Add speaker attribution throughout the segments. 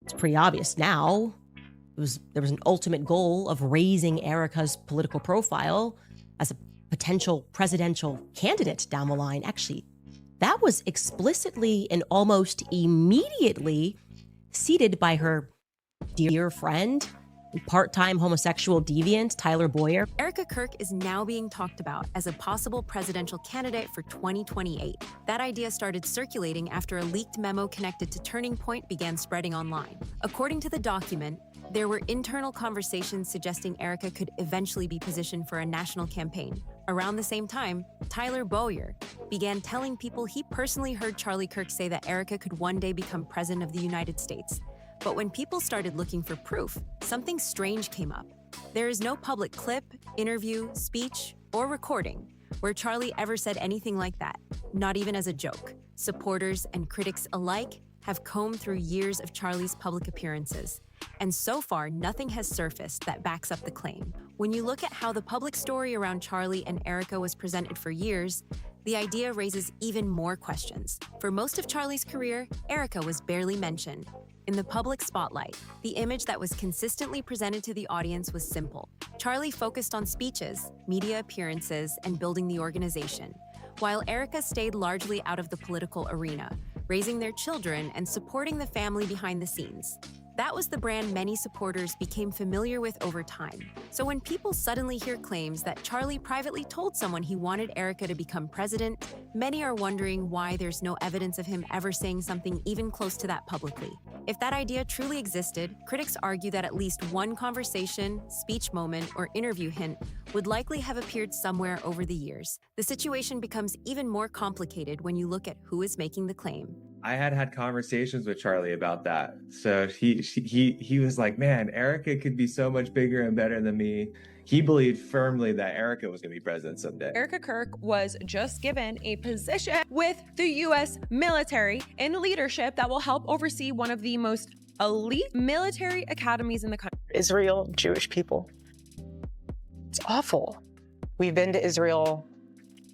Speaker 1: It's pretty obvious now. There was an ultimate goal of raising Erika's political profile as a potential presidential candidate down the line. Actually, that was explicitly and almost immediately ceded by her dear friend, part-time homosexual deviant Tyler Boyer.
Speaker 2: Erika Kirk is now being talked about as a possible presidential candidate for 2028. That idea started circulating after a leaked memo connected to Turning Point began spreading online. According to the document, there were internal conversations suggesting Erika could eventually be positioned for a national campaign. Around the same time, Tyler Boyer began telling people he personally heard Charlie Kirk say that Erika could one day become president of the United States. But when people started looking for proof, something strange came up. There is no public clip, interview, speech, or recording where Charlie ever said anything like that, not even as a joke. Supporters and critics alike have combed through years of Charlie's public appearances, and so far nothing has surfaced that backs up the claim. When you look at how the public story around Charlie and Erika was presented for years, the idea raises even more questions. For most of Charlie's career, Erika was barely mentioned. In the public spotlight, the image that was consistently presented to the audience was simple. Charlie focused on speeches, media appearances, and building the organization, while Erika stayed largely out of the political arena, raising their children and supporting the family behind the scenes. That was the brand many supporters became familiar with over time. So when people suddenly hear claims that Charlie privately told someone he wanted Erika to become president, many are wondering why there's no evidence of him ever saying something even close to that publicly. If that idea truly existed, critics argue that at least one conversation, speech moment, or interview hint would likely have appeared somewhere over the years. The situation becomes even more complicated when you look at who is making the claim.
Speaker 3: I had conversations with Charlie about that. So he was like, man, Erika could be so much bigger and better than me. He believed firmly that Erika was going to be president someday.
Speaker 4: Erika Kirk was just given a position with the U.S. military in leadership that will help oversee one of the most elite military academies in the country.
Speaker 5: Israel, Jewish people. It's awful. We've been to Israel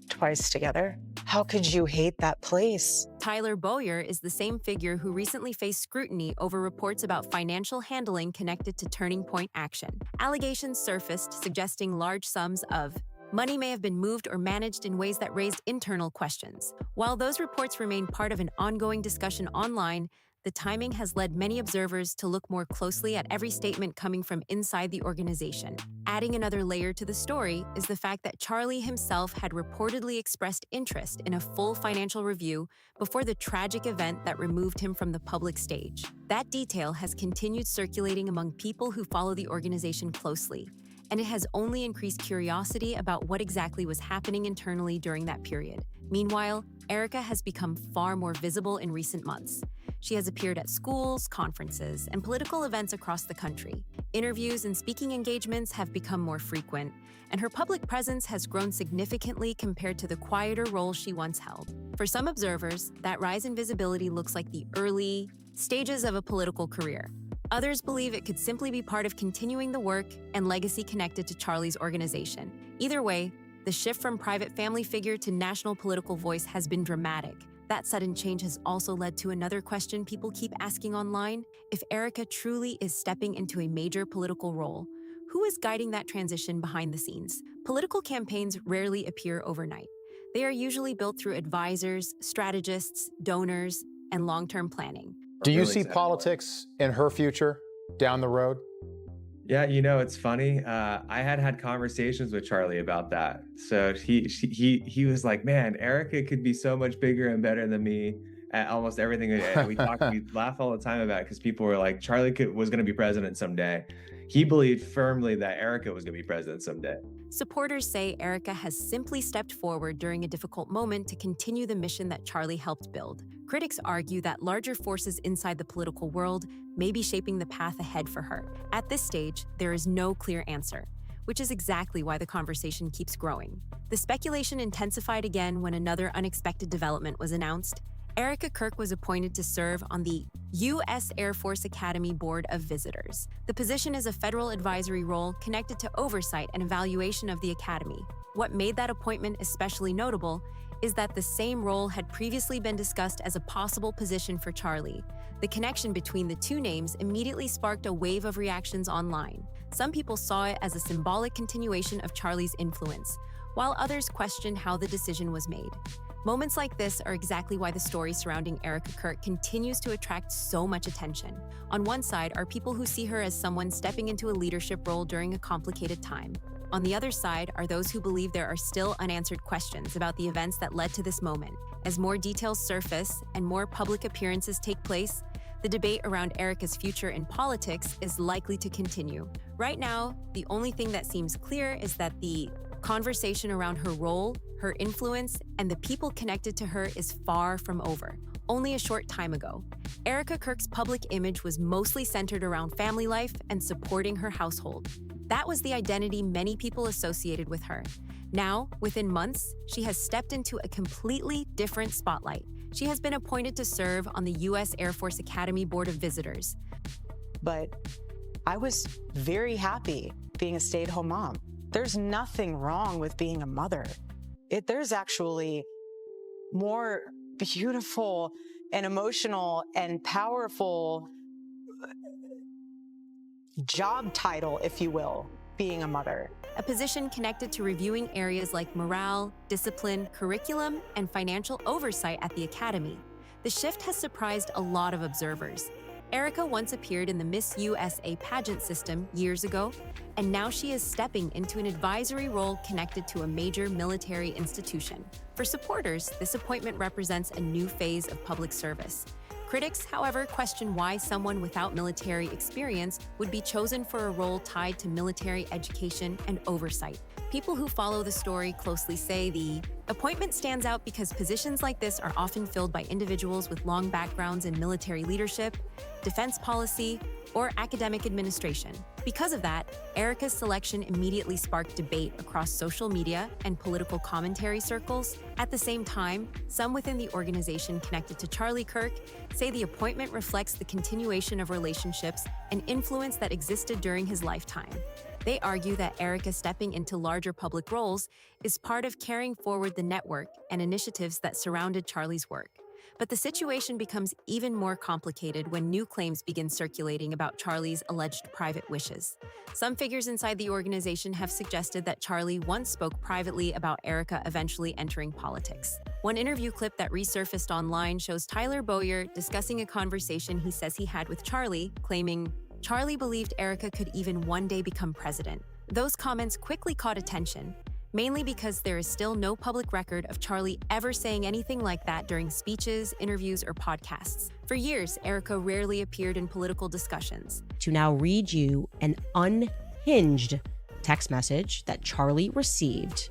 Speaker 5: twice together. How could you hate that place?
Speaker 2: Tyler Boyer is the same figure who recently faced scrutiny over reports about financial handling connected to Turning Point action. Allegations surfaced suggesting large sums of money may have been moved or managed in ways that raised internal questions. While those reports remain part of an ongoing discussion online, the timing has led many observers to look more closely at every statement coming from inside the organization. Adding another layer to the story is the fact that Charlie himself had reportedly expressed interest in a full financial review before the tragic event that removed him from the public stage. That detail has continued circulating among people who follow the organization closely, and it has only increased curiosity about what exactly was happening internally during that period. Meanwhile, Erika has become far more visible in recent months. She has appeared at schools, conferences, and political events across the country. Interviews and speaking engagements have become more frequent, and her public presence has grown significantly compared to the quieter role she once held. For some observers, that rise in visibility looks like the early stages of a political career. Others believe it could simply be part of continuing the work and legacy connected to Charlie's organization. Either way, the shift from private family figure to national political voice has been dramatic. That sudden change has also led to another question people keep asking online. If Erika truly is stepping into a major political role, who is guiding that transition behind the scenes? Political campaigns rarely appear overnight. They are usually built through advisors, strategists, donors, and long-term planning.
Speaker 6: Do you see politics in her future down the road?
Speaker 3: Yeah, it's funny. I had conversations with Charlie about that. So he was like, man, Erika could be so much bigger and better than me at almost everything. We laugh all the time about it because people were like, Charlie was going to be president someday. He believed firmly that Erika was going to be president someday.
Speaker 2: Supporters say Erika has simply stepped forward during a difficult moment to continue the mission that Charlie helped build. Critics argue that larger forces inside the political world may be shaping the path ahead for her. At this stage, there is no clear answer, which is exactly why the conversation keeps growing. The speculation intensified again when another unexpected development was announced. Erika Kirk was appointed to serve on the U.S. Air Force Academy Board of Visitors. The position is a federal advisory role connected to oversight and evaluation of the academy. What made that appointment especially notable is that the same role had previously been discussed as a possible position for Charlie. The connection between the two names immediately sparked a wave of reactions online. Some people saw it as a symbolic continuation of Charlie's influence, while others questioned how the decision was made. Moments like this are exactly why the story surrounding Erika Kirk continues to attract so much attention. On one side are people who see her as someone stepping into a leadership role during a complicated time. On the other side are those who believe there are still unanswered questions about the events that led to this moment. As more details surface and more public appearances take place, the debate around Erika's future in politics is likely to continue. Right now, the only thing that seems clear is that the conversation around her role, her influence, and the people connected to her is far from over. Only a short time ago, Erika Kirk's public image was mostly centered around family life and supporting her household. That was the identity many people associated with her. Now, within months, she has stepped into a completely different spotlight. She has been appointed to serve on the U.S. Air Force Academy Board of Visitors.
Speaker 5: But I was very happy being a stay-at-home mom. There's nothing wrong with being a mother. There's actually more beautiful and emotional and powerful job title, if you will, being a mother.
Speaker 2: A position connected to reviewing areas like morale, discipline, curriculum, and financial oversight at the Academy. The shift has surprised a lot of observers. Erika once appeared in the Miss USA pageant system years ago, and now she is stepping into an advisory role connected to a major military institution. For supporters, this appointment represents a new phase of public service. Critics, however, question why someone without military experience would be chosen for a role tied to military education and oversight. People who follow the story closely say the appointment stands out because positions like this are often filled by individuals with long backgrounds in military leadership, defense policy, or academic administration. Because of that, Erika's selection immediately sparked debate across social media and political commentary circles. At the same time, some within the organization connected to Charlie Kirk say the appointment reflects the continuation of relationships and influence that existed during his lifetime. They argue that Erika stepping into larger public roles is part of carrying forward the network and initiatives that surrounded Charlie's work. But the situation becomes even more complicated when new claims begin circulating about Charlie's alleged private wishes. Some figures inside the organization have suggested that Charlie once spoke privately about Erika eventually entering politics. One interview clip that resurfaced online shows Tyler Bowyer discussing a conversation he says he had with Charlie, claiming Charlie believed Erika could even one day become president. Those comments quickly caught attention, mainly because there is still no public record of Charlie ever saying anything like that during speeches, interviews, or podcasts. For years, Erika rarely appeared in political discussions.
Speaker 1: To now read you an unhinged text message that Charlie received.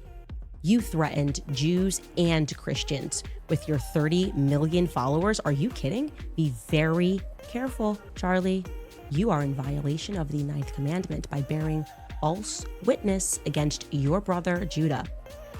Speaker 1: You threatened Jews and Christians with your 30 million followers. Are you kidding? Be very careful, Charlie. You are in violation of the 9th commandment by bearing false witness against your brother Judah.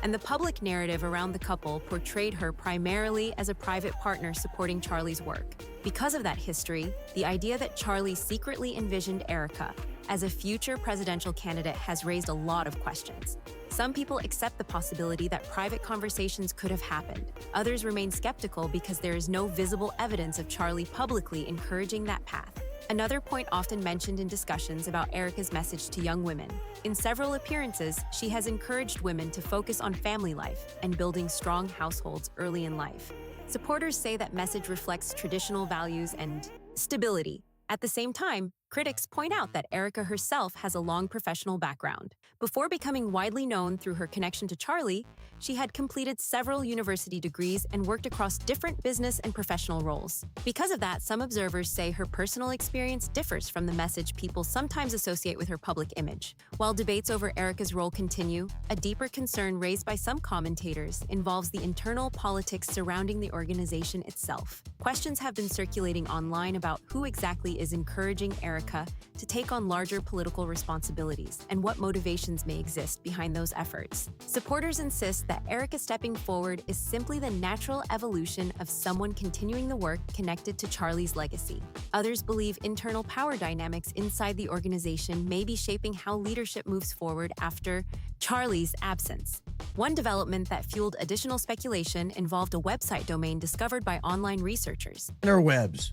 Speaker 2: And the public narrative around the couple portrayed her primarily as a private partner supporting Charlie's work. Because of that history, the idea that Charlie secretly envisioned Erika as a future presidential candidate has raised a lot of questions. Some people accept the possibility that private conversations could have happened. Others remain skeptical because there is no visible evidence of Charlie publicly encouraging that path. Another point often mentioned in discussions about Erika's message to young women. In several appearances, she has encouraged women to focus on family life and building strong households early in life. Supporters say that message reflects traditional values and stability. At the same time, critics point out that Erika herself has a long professional background. Before becoming widely known through her connection to Charlie, she had completed several university degrees and worked across different business and professional roles. Because of that, some observers say her personal experience differs from the message people sometimes associate with her public image. While debates over Erika's role continue, a deeper concern raised by some commentators involves the internal politics surrounding the organization itself. Questions have been circulating online about who exactly is encouraging Erika to take on larger political responsibilities and what motivations may exist behind those efforts. Supporters insist that Erika stepping forward is simply the natural evolution of someone continuing the work connected to Charlie's legacy. Others believe internal power dynamics inside the organization may be shaping how leadership moves forward after Charlie's absence. One development that fueled additional speculation involved a website domain discovered by online researchers.
Speaker 7: Interwebs.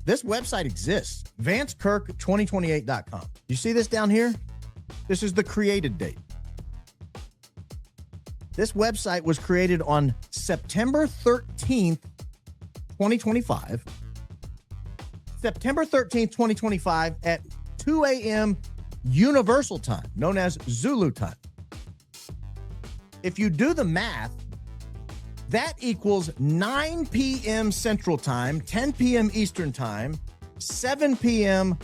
Speaker 7: This website exists, vancekirk2028.com. You see this down here? This is the created date. This website was created on September 13th, 2025. September 13th, 2025 at 2 a.m. Universal Time, known as Zulu Time. If you do the math, that equals 9 p.m. Central Time, 10 p.m. Eastern Time, 7 p.m.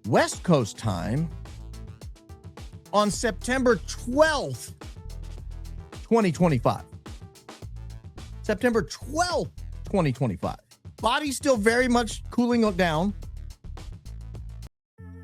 Speaker 7: West Coast Time on September 12th, 2025. September 12th, 2025. Body's still very much cooling down.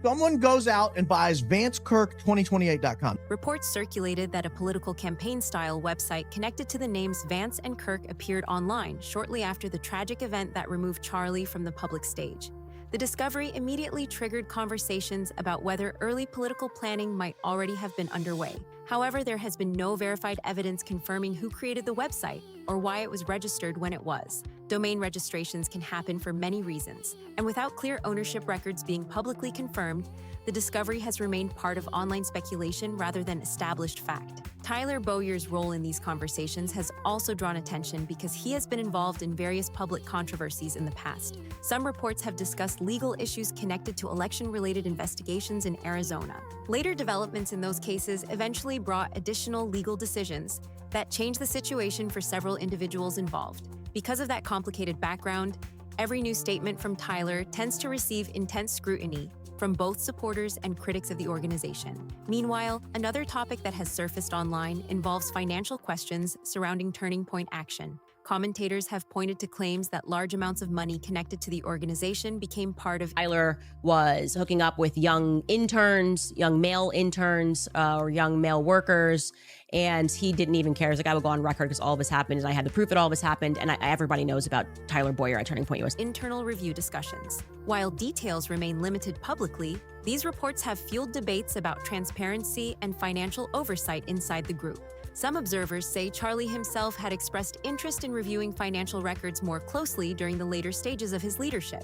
Speaker 7: Someone goes out and buys vancekirk2028.com.
Speaker 2: Reports circulated that a political campaign-style website connected to the names Vance and Kirk appeared online shortly after the tragic event that removed Charlie from the public stage. The discovery immediately triggered conversations about whether early political planning might already have been underway. However, there has been no verified evidence confirming who created the website or why it was registered when it was. Domain registrations can happen for many reasons, and without clear ownership records being publicly confirmed, the discovery has remained part of online speculation rather than established fact. Tyler Bowyer's role in these conversations has also drawn attention because he has been involved in various public controversies in the past. Some reports have discussed legal issues connected to election-related investigations in Arizona. Later developments in those cases eventually brought additional legal decisions that changed the situation for several individuals involved. Because of that complicated background, every new statement from Tyler tends to receive intense scrutiny from both supporters and critics of the organization. Meanwhile, another topic that has surfaced online involves financial questions surrounding Turning Point Action. Commentators have pointed to claims that large amounts of money connected to the organization became part of.
Speaker 1: Tyler was hooking up with young interns, young male interns, or young male workers, and he didn't even care. He's like, I would go on record because all of this happened, and I had the proof that all of this happened, and everybody knows about Tyler Bowyer at Turning Point USA.
Speaker 2: Internal review discussions. While details remain limited publicly, these reports have fueled debates about transparency and financial oversight inside the group. Some observers say Charlie himself had expressed interest in reviewing financial records more closely during the later stages of his leadership.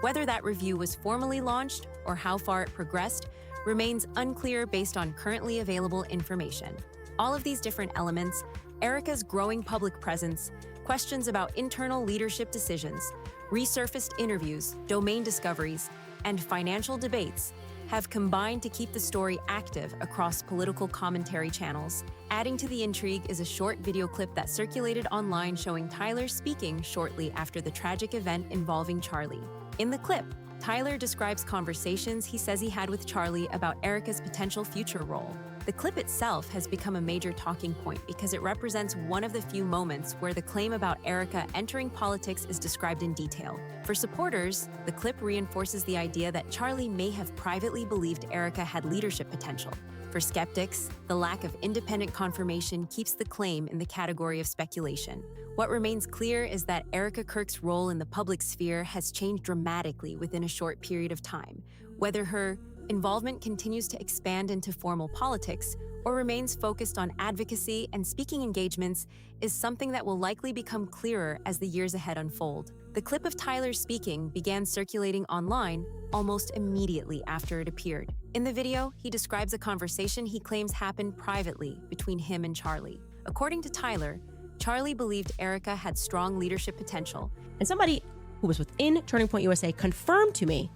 Speaker 2: Whether that review was formally launched or how far it progressed remains unclear based on currently available information. All of these different elements, Erika's growing public presence, questions about internal leadership decisions, resurfaced interviews, domain discoveries, and financial debates have combined to keep the story active across political commentary channels. Adding to the intrigue is a short video clip that circulated online showing Tyler speaking shortly after the tragic event involving Charlie. In the clip, Tyler describes conversations he says he had with Charlie about Erika's potential future role. The clip itself has become a major talking point because it represents one of the few moments where the claim about Erika entering politics is described in detail. For supporters, the clip reinforces the idea that Charlie may have privately believed Erika had leadership potential. For skeptics, the lack of independent confirmation keeps the claim in the category of speculation. What remains clear is that Erika Kirk's role in the public sphere has changed dramatically within a short period of time. Whether her involvement continues to expand into formal politics or remains focused on advocacy and speaking engagements is something that will likely become clearer as the years ahead unfold. The clip of Tyler speaking began circulating online almost immediately after it appeared. In the video, he describes a conversation he claims happened privately between him and Charlie. According to Tyler, Charlie believed Erika had strong leadership potential.
Speaker 1: And somebody who was within Turning Point USA confirmed to me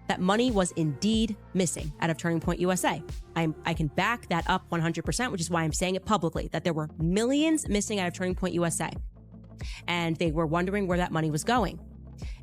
Speaker 1: that money was indeed missing out of Turning Point USA. I can back that up 100%, which is why I'm saying it publicly, that there were millions missing out of Turning Point USA. And they were wondering where that money was going.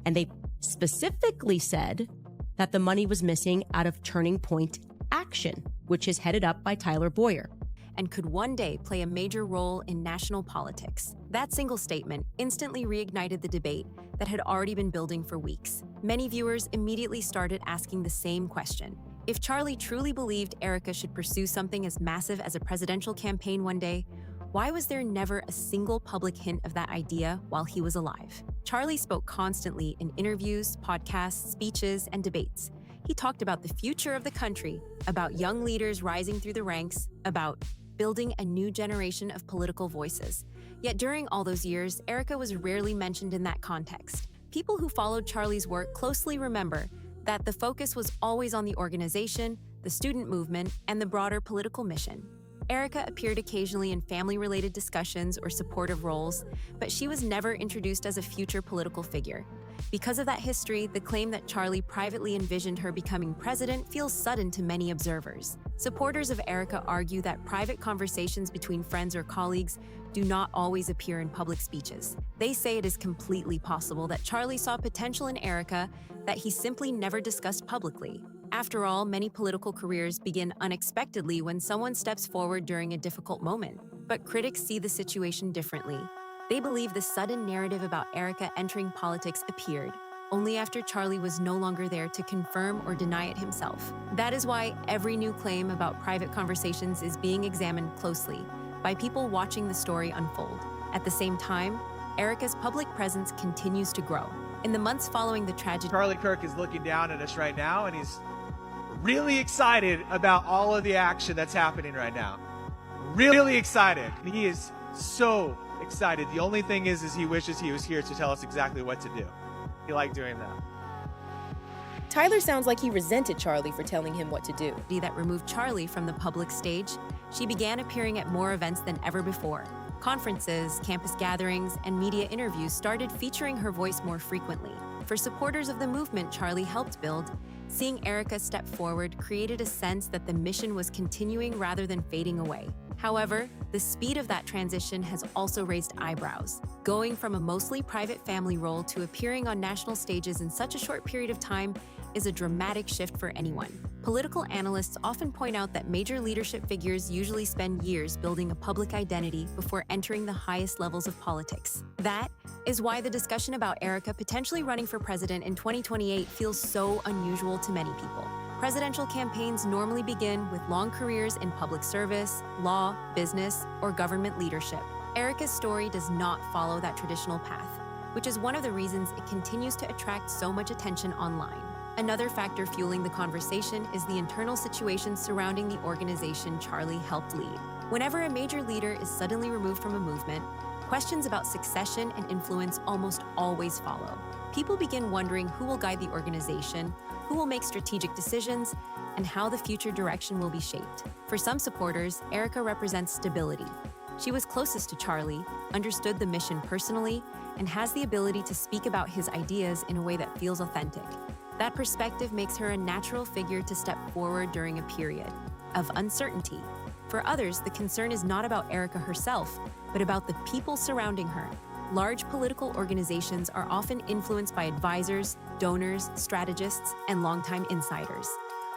Speaker 1: And they specifically said that the money was missing out of Turning Point Action, which is headed up by Tyler Bowyer,
Speaker 2: and could one day play a major role in national politics. That single statement instantly reignited the debate that had already been building for weeks. Many viewers immediately started asking the same question. If Charlie truly believed Erika should pursue something as massive as a presidential campaign one day, why was there never a single public hint of that idea while he was alive? Charlie spoke constantly in interviews, podcasts, speeches, and debates. He talked about the future of the country, about young leaders rising through the ranks, about building a new generation of political voices. Yet during all those years, Erika was rarely mentioned in that context. People who followed Charlie's work closely remember that the focus was always on the organization, the student movement, and the broader political mission. Erika appeared occasionally in family-related discussions or supportive roles, but she was never introduced as a future political figure. Because of that history, the claim that Charlie privately envisioned her becoming president feels sudden to many observers. Supporters of Erika argue that private conversations between friends or colleagues do not always appear in public speeches. They say it is completely possible that Charlie saw potential in Erika that he simply never discussed publicly. After all, many political careers begin unexpectedly when someone steps forward during a difficult moment. But critics see the situation differently. They believe the sudden narrative about Erika entering politics appeared only after Charlie was no longer there to confirm or deny it himself. That is why every new claim about private conversations is being examined closely by people watching the story unfold. At the same time, Erika's public presence continues to grow. In the months following the tragedy,
Speaker 8: Charlie Kirk is looking down at us right now, and he's really excited about all of the action that's happening right now. Really excited. He is so excited. The only thing is he wishes he was here to tell us exactly what to do. He liked doing that.
Speaker 9: Tyler sounds like he resented Charlie for telling him what to do.
Speaker 2: that removed Charlie from the public stage, she began appearing at more events than ever before. Conferences, campus gatherings, and media interviews started featuring her voice more frequently. For supporters of the movement Charlie helped build, seeing Erika step forward created a sense that the mission was continuing rather than fading away. However, the speed of that transition has also raised eyebrows. Going from a mostly private family role to appearing on national stages in such a short period of time is a dramatic shift for anyone. Political analysts often point out that major leadership figures usually spend years building a public identity before entering the highest levels of politics. That is why the discussion about Erika potentially running for president in 2028 feels so unusual to many people. Presidential campaigns normally begin with long careers in public service, law, business, or government leadership. Erika's story does not follow that traditional path, which is one of the reasons it continues to attract so much attention online. Another factor fueling the conversation is the internal situation surrounding the organization Charlie helped lead. Whenever a major leader is suddenly removed from a movement, questions about succession and influence almost always follow. People begin wondering who will guide the organization, who will make strategic decisions, and how the future direction will be shaped. For some supporters, Erika represents stability. She was closest to Charlie, understood the mission personally, and has the ability to speak about his ideas in a way that feels authentic. That perspective makes her a natural figure to step forward during a period of uncertainty. For others, the concern is not about Erika herself, but about the people surrounding her. Large political organizations are often influenced by advisors, donors, strategists, and longtime insiders.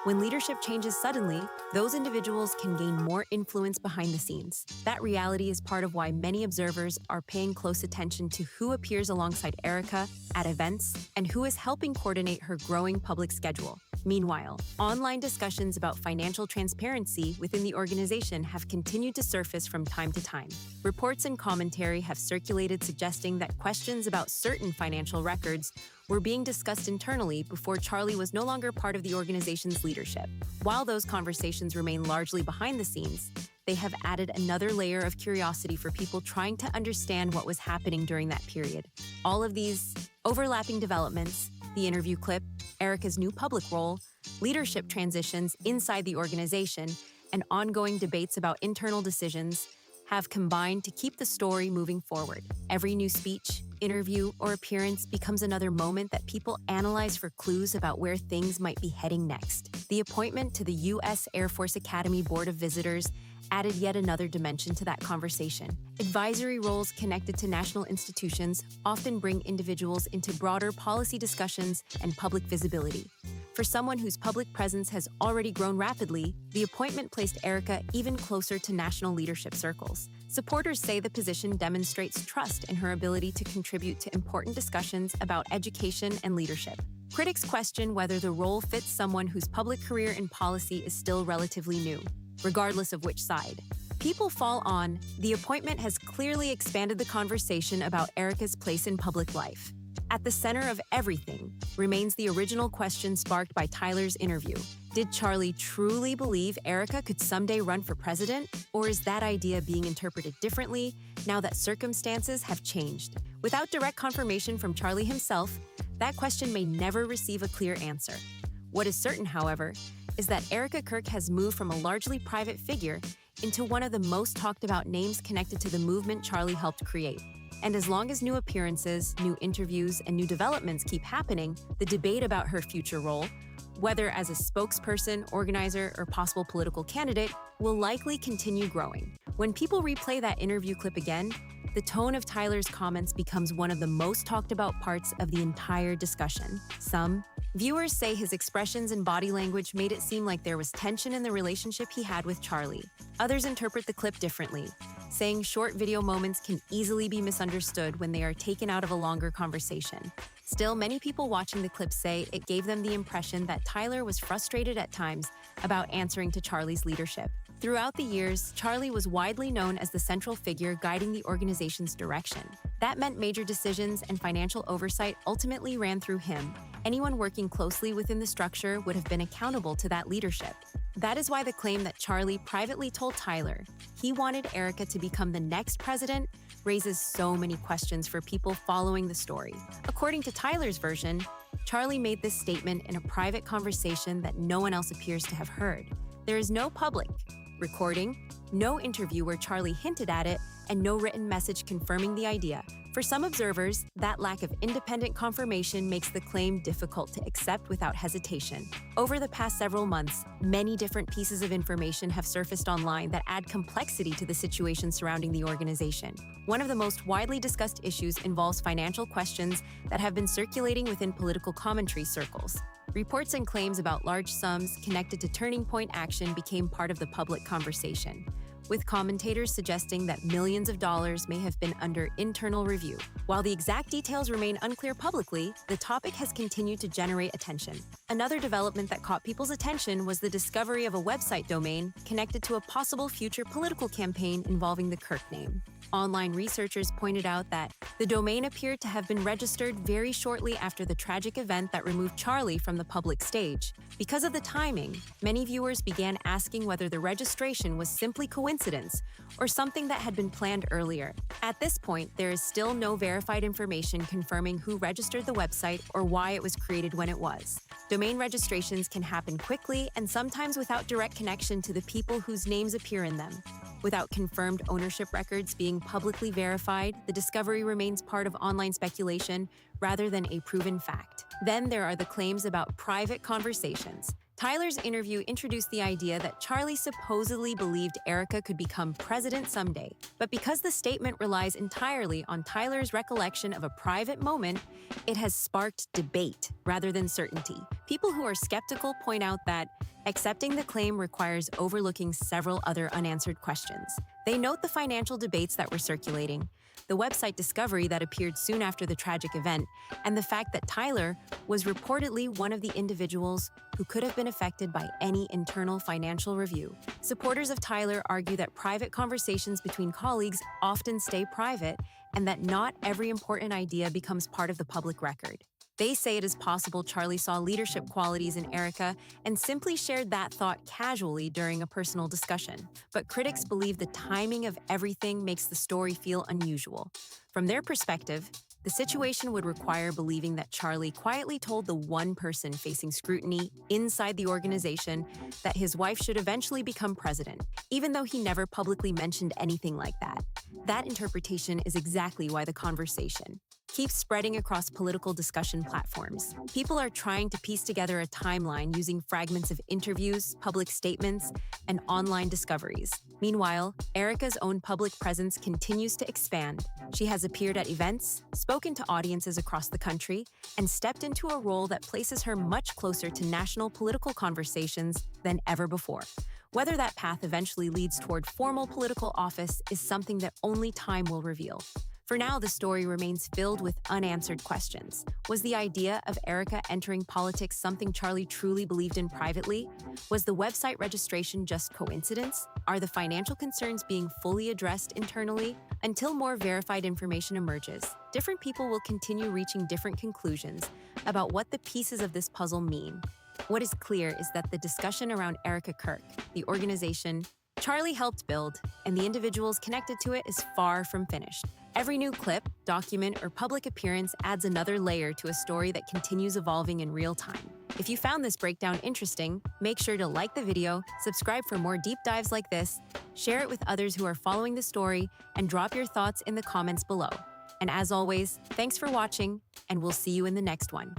Speaker 2: When leadership changes suddenly, those individuals can gain more influence behind the scenes. That reality is part of why many observers are paying close attention to who appears alongside Erika at events and who is helping coordinate her growing public schedule. Meanwhile, online discussions about financial transparency within the organization have continued to surface from time to time. Reports and commentary have circulated suggesting that questions about certain financial records were being discussed internally before Charlie was no longer part of the organization's leadership. While those conversations remain largely behind the scenes, they have added another layer of curiosity for people trying to understand what was happening during that period. All of these overlapping developments, the interview clip, Erika's new public role, leadership transitions inside the organization, and ongoing debates about internal decisions have combined to keep the story moving forward. Every new speech, interview, or appearance becomes another moment that people analyze for clues about where things might be heading next. The appointment to the U.S. Air Force Academy Board of Visitors added yet another dimension to that conversation. Advisory roles connected to national institutions often bring individuals into broader policy discussions and public visibility. For someone whose public presence has already grown rapidly, the appointment placed Erika even closer to national leadership circles. Supporters say the position demonstrates trust in her ability to contribute to important discussions about education and leadership. Critics question whether the role fits someone whose public career in policy is still relatively new, regardless of which side. People fall on, the appointment has clearly expanded the conversation about Erika's place in public life. At the center of everything remains the original question sparked by Tyler's interview. Did Charlie truly believe Erika could someday run for president, or is that idea being interpreted differently now that circumstances have changed? Without direct confirmation from Charlie himself, that question may never receive a clear answer. What is certain, however, is that Erika Kirk has moved from a largely private figure into one of the most talked about names connected to the movement Charlie helped create. And as long as new appearances, new interviews, and new developments keep happening, the debate about her future role, whether as a spokesperson, organizer, or possible political candidate, will likely continue growing. When people replay that interview clip again, the tone of Tyler's comments becomes one of the most talked about parts of the entire discussion. Some viewers say his expressions and body language made it seem like there was tension in the relationship he had with Charlie. Others interpret the clip differently, saying short video moments can easily be misunderstood when they are taken out of a longer conversation. Still, many people watching the clip say it gave them the impression that Tyler was frustrated at times about answering to Charlie's leadership. Throughout the years, Charlie was widely known as the central figure guiding the organization's direction. That meant major decisions and financial oversight ultimately ran through him. Anyone working closely within the structure would have been accountable to that leadership. That is why the claim that Charlie privately told Tyler he wanted Erika to become the next president raises so many questions for people following the story. According to Tyler's version, Charlie made this statement in a private conversation that no one else appears to have heard. There is no public recording, no interview where Charlie hinted at it, and no written message confirming the idea. For some observers, that lack of independent confirmation makes the claim difficult to accept without hesitation. Over the past several months, many different pieces of information have surfaced online that add complexity to the situation surrounding the organization. One of the most widely discussed issues involves financial questions that have been circulating within political commentary circles. Reports and claims about large sums connected to Turning Point action became part of the public conversation, with commentators suggesting that millions of dollars may have been under internal review. While the exact details remain unclear publicly, the topic has continued to generate attention. Another development that caught people's attention was the discovery of a website domain connected to a possible future political campaign involving the Kirk name. Online researchers pointed out that the domain appeared to have been registered very shortly after the tragic event that removed Charlie from the public stage. Because of the timing, many viewers began asking whether the registration was simply coincidence or something that had been planned earlier. At this point, there is still no verified information confirming who registered the website or why it was created when it was. Domain registrations can happen quickly and sometimes without direct connection to the people whose names appear in them. Without confirmed ownership records being publicly verified, the discovery remains part of online speculation rather than a proven fact. Then there are the claims about private conversations. Tyler's interview introduced the idea that Charlie supposedly believed Erika could become president someday. But because the statement relies entirely on Tyler's recollection of a private moment, it has sparked debate rather than certainty. People who are skeptical point out that accepting the claim requires overlooking several other unanswered questions. They note the financial debates that were circulating, the website discovery that appeared soon after the tragic event, and the fact that Tyler was reportedly one of the individuals who could have been affected by any internal financial review. Supporters of Tyler argue that private conversations between colleagues often stay private and that not every important idea becomes part of the public record. They say it is possible Charlie saw leadership qualities in Erika and simply shared that thought casually during a personal discussion. But critics believe the timing of everything makes the story feel unusual. From their perspective, the situation would require believing that Charlie quietly told the one person facing scrutiny inside the organization that his wife should eventually become president, even though he never publicly mentioned anything like that. That interpretation is exactly why the conversation keeps spreading across political discussion platforms. People are trying to piece together a timeline using fragments of interviews, public statements, and online discoveries. Meanwhile, Erika's own public presence continues to expand. She has appeared at events, spoken to audiences across the country, and stepped into a role that places her much closer to national political conversations than ever before. Whether that path eventually leads toward formal political office is something that only time will reveal. For now, the story remains filled with unanswered questions. Was the idea of Erika entering politics something Charlie truly believed in privately? Was the website registration just coincidence? Are the financial concerns being fully addressed internally? Until more verified information emerges, different people will continue reaching different conclusions about what the pieces of this puzzle mean. What is clear is that the discussion around Erika Kirk, the organization Charlie helped build, and the individuals connected to it is far from finished. Every new clip, document, or public appearance adds another layer to a story that continues evolving in real time. If you found this breakdown interesting, make sure to like the video, subscribe for more deep dives like this, share it with others who are following the story, and drop your thoughts in the comments below. And as always, thanks for watching, and we'll see you in the next one.